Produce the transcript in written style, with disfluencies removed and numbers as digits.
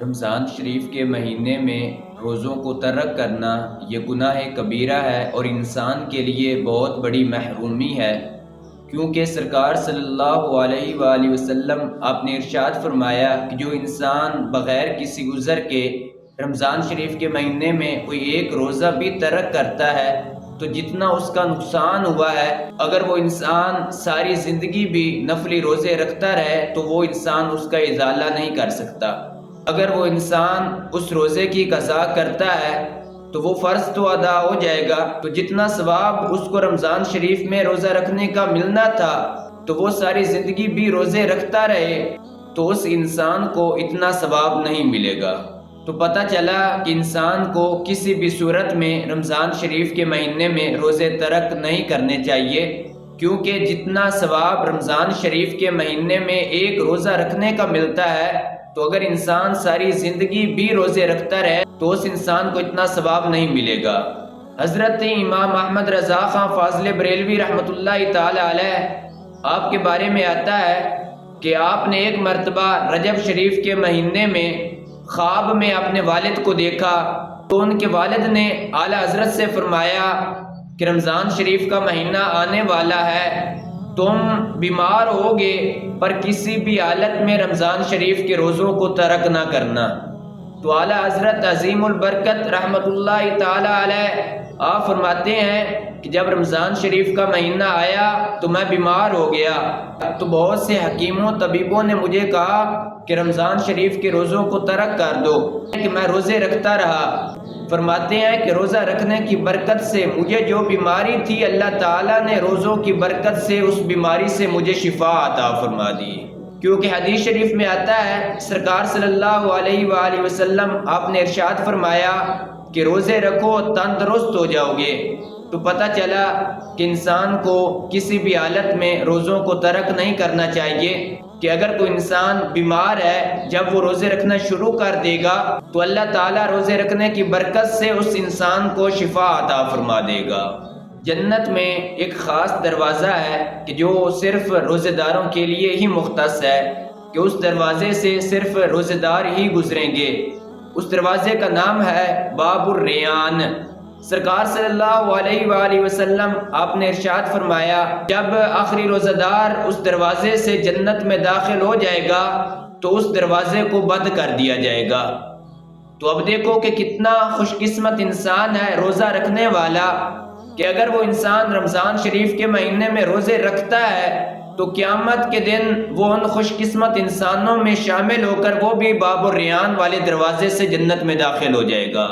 رمضان شریف کے مہینے میں روزوں کو ترک کرنا یہ گناہ کبیرہ ہے اور انسان کے لیے بہت بڑی محرومی ہے، کیونکہ سرکار صلی اللہ علیہ وآلہ وسلم آپ نے ارشاد فرمایا کہ جو انسان بغیر کسی عذر کے رمضان شریف کے مہینے میں کوئی ایک روزہ بھی ترک کرتا ہے تو جتنا اس کا نقصان ہوا ہے، اگر وہ انسان ساری زندگی بھی نفلی روزے رکھتا رہے تو وہ انسان اس کا ازالہ نہیں کر سکتا۔ اگر وہ انسان اس روزے کی قضا کرتا ہے تو وہ فرض تو ادا ہو جائے گا، تو جتنا ثواب اس کو رمضان شریف میں روزہ رکھنے کا ملنا تھا تو وہ ساری زندگی بھی روزے رکھتا رہے تو اس انسان کو اتنا ثواب نہیں ملے گا۔ تو پتہ چلا کہ انسان کو کسی بھی صورت میں رمضان شریف کے مہینے میں روزے ترک نہیں کرنے چاہیے، کیونکہ جتنا ثواب رمضان شریف کے مہینے میں ایک روزہ رکھنے کا ملتا ہے تو اگر انسان ساری زندگی بھی روزے رکھتا رہے تو اس انسان کو اتنا ثواب نہیں ملے گا۔ حضرت امام احمد رضا خان فاضل بریلوی رحمۃ اللہ تعالی علیہ آپ کے بارے میں آتا ہے کہ آپ نے ایک مرتبہ رجب شریف کے مہینے میں خواب میں اپنے والد کو دیکھا تو ان کے والد نے اعلیٰ حضرت سے فرمایا کہ رمضان شریف کا مہینہ آنے والا ہے، تم بیمار ہوگے پر کسی بھی حالت میں رمضان شریف کے روزوں کو ترک نہ کرنا۔ تو اعلیٰ حضرت عظیم البرکت رحمت اللہ تعالی علیہ آپ فرماتے ہیں کہ جب رمضان شریف کا مہینہ آیا تو میں بیمار ہو گیا، تو بہت سے حکیموں طبیبوں نے مجھے کہا کہ رمضان شریف کے روزوں کو ترک کر دو، کہ میں روزے رکھتا رہا۔ فرماتے ہیں کہ روزہ رکھنے کی برکت سے مجھے جو بیماری تھی اللہ تعالیٰ نے روزوں کی برکت سے اس بیماری سے مجھے شفا عطا فرما دی، کیونکہ حدیث شریف میں آتا ہے سرکار صلی اللہ علیہ وآلہ وسلم آپ نے ارشاد فرمایا کہ روزے رکھو تندرست ہو جاؤ گے۔ تو پتہ چلا کہ انسان کو کسی بھی حالت میں روزوں کو ترک نہیں کرنا چاہیے، کہ اگر کوئی انسان بیمار ہے جب وہ روزے رکھنا شروع کر دے گا تو اللہ تعالیٰ روزے رکھنے کی برکت سے اس انسان کو شفا عطا فرما دے گا۔ جنت میں ایک خاص دروازہ ہے کہ جو صرف روزے داروں کے لیے ہی مختص ہے، کہ اس دروازے سے صرف روزے دار ہی گزریں گے۔ اس دروازے کا نام ہے باب الریان۔ سرکار صلی اللہ علیہ وآلہ وسلم آپ نے ارشاد فرمایا جب آخری روزہ دار اس دروازے سے جنت میں داخل ہو جائے گا تو اس دروازے کو بند کر دیا جائے گا۔ تو اب دیکھو کہ کتنا خوش قسمت انسان ہے روزہ رکھنے والا، کہ اگر وہ انسان رمضان شریف کے مہینے میں روزے رکھتا ہے تو قیامت کے دن وہ ان خوش قسمت انسانوں میں شامل ہو کر وہ بھی باب الریان والے دروازے سے جنت میں داخل ہو جائے گا۔